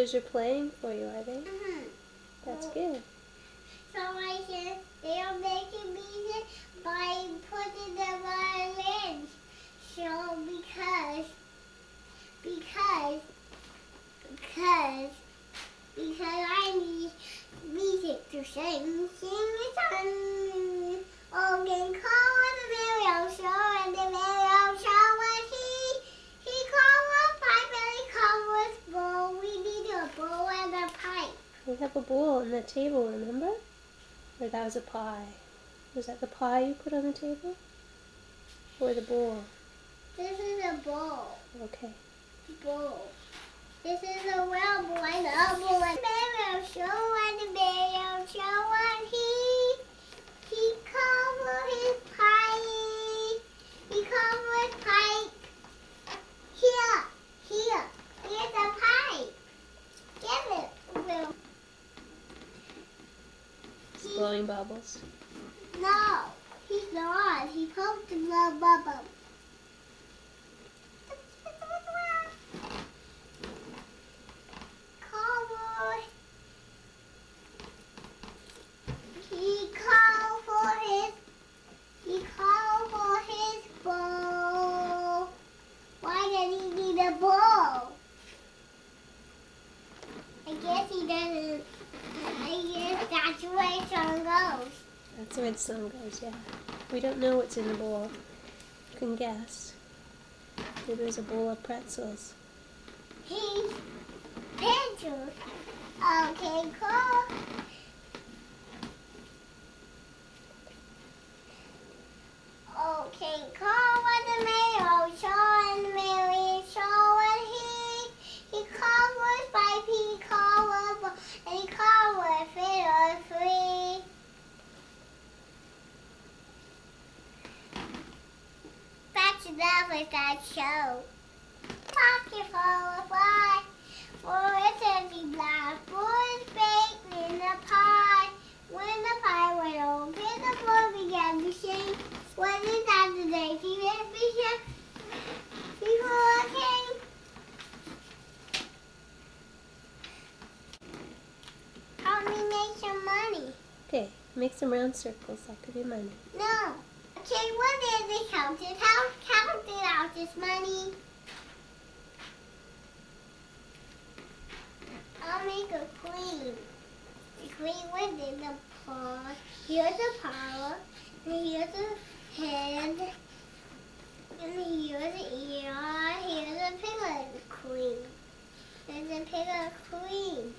teachers are playing for you, are they? Mm-hmm. That's good. So I said they are making music by putting the violins. So because I need music to sing a song. Oh, can call the radio show and the radio show was he called a pipe and he called us bowl. We need a bowl and a pipe. We have a bowl on the table, remember? Or that was a pie. Was that the pie you put on the table? Or the bowl? This is a bowl. Okay. Bowl. This is a well bowl and a bowl and radio show and the radio show and he called for his pipe. He called for his pipe. Here's a pipe. Give it, Will. He's blowing bubbles. No, he's not. He poked the blow bubble. He called for his bowl. Why did he need a bowl? I guess he doesn't. I guess that's where the song goes. That's where the song goes, yeah. We don't know what's in the bowl. You can guess. Maybe there's a bowl of pretzels. He's pencils. Okay, cool. Okay, call what the mayor show and the Mary show and he called with pipe, he called with and he called with fiddle free. That's enough with that show. Pocket full of fly, for it's empty black, boys baked in the pie. When the pie went open, the boy began to sing. What is that today? Before I came. Help me make some money. Okay, make some round circles. That could be money. No. Okay, what is it? Count it out. Count it out. This money. I'll make a queen. The queen within the paw. Here's the paw. And here's the head. And here's the ear. Here's the piglet queen. There's a piglet queen.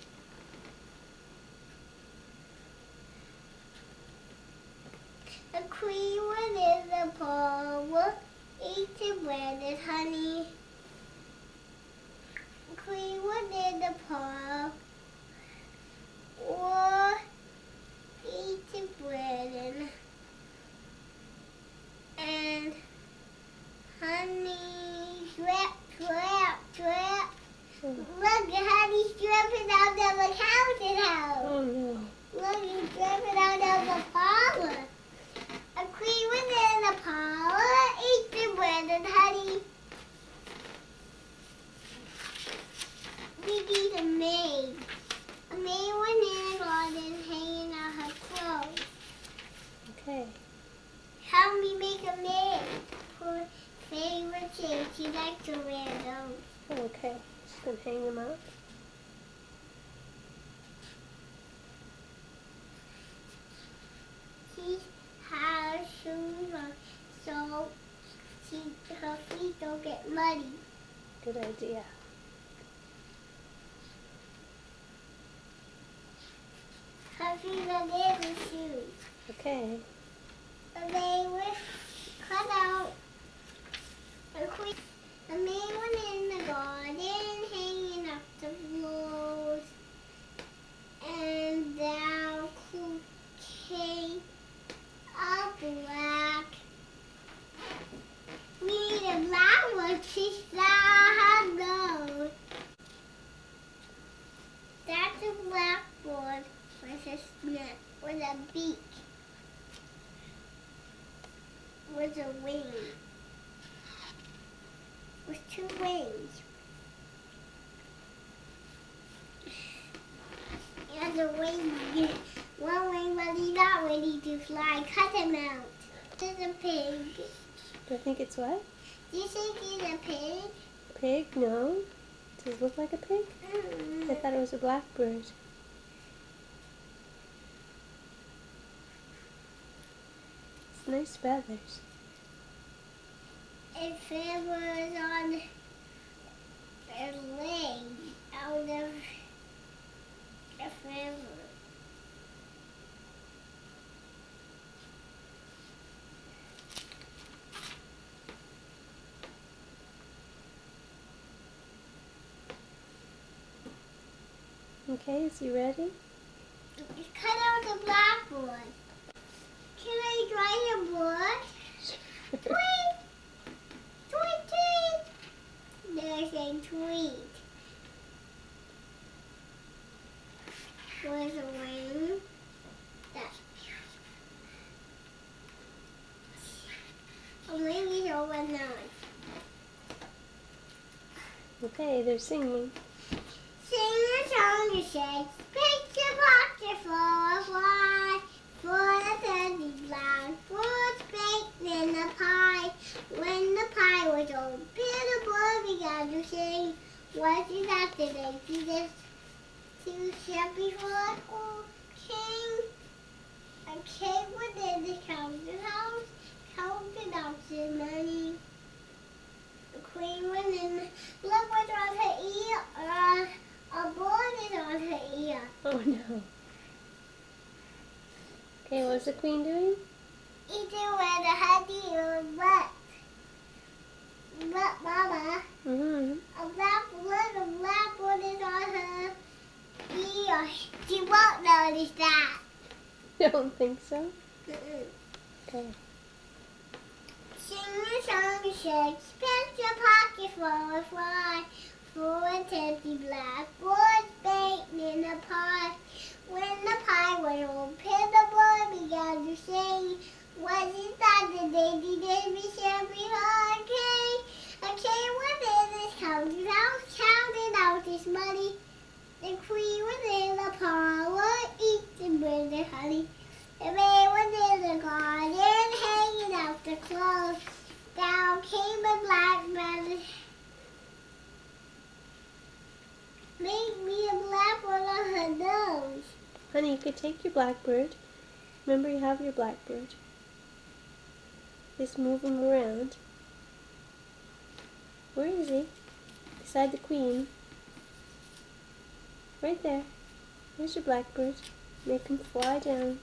The queen within the paw. Eat the bread and honey. The queen within the paw. Or eat the bread and honey drip, drip, drip. Look, the honey's dripping out of the counting house. Oh no. Look, it's dripping out of the parlor. A queen within the parlor, eat the bread and honey. We need a maid. A maid went in the garden hanging out her clothes. Okay. Help me make a maid. Her favorite thing, she likes to wear those. Okay. Just gonna hang them up. She has shoes on, so her feet don't get muddy. Good idea. Her feet are little shoes. Okay. They were cut out. The maid went in the garden, hanging up the clothes, and down came a black. We need a black one to start her nose. That's a blackboard with a snap, with a beak. With a wing. With two wings. one wing, but he's not ready to fly. Cut him out. This is a pig. Do I think it's what? Do you think he's a pig? Pig? No. Does it look like a pig? I thought it was a blackbird. It's nice feathers. It feathers on their leg out of the feather. Okay, is he ready? Cut out the blackboard. Can I dry your board? Tweet! Tweet, tweet! There's a tweet. Where's the wing? That's the wing is over now. Okay, they're singing. Sing a song to say, picture pocket for a fly, for the teddy blackbirds baked in the pie. When the pie was open, the boy began to sing. What is that today? Jesus to set before a king. A king within the counting house, counted out his money. The queen went in, look what's on her ear. A board is on her ear. Oh no. Okay, what's the queen doing? Eating with a honey or butt. But Mama, a blackboard is on her ear. She won't notice that. I don't think so. Okay. Sing a song to shake, spend your pocket for a fly. For a teddy blackbirds baked in a pie. When the pie was open, the boy began to sing. Was it that the lady did be sharing her king? A king within his counting house, counting out his money. The queen was in the parlor, eating bread and honey. The man was in the garden, hanging out the clothes. Down came a blackbird. Make me a blackbird on her nose. Honey, you could take your blackbird. Remember, you have your blackbird. Just move him around. Where is he? Beside the queen. Right there. There's your blackbird. Make him fly down.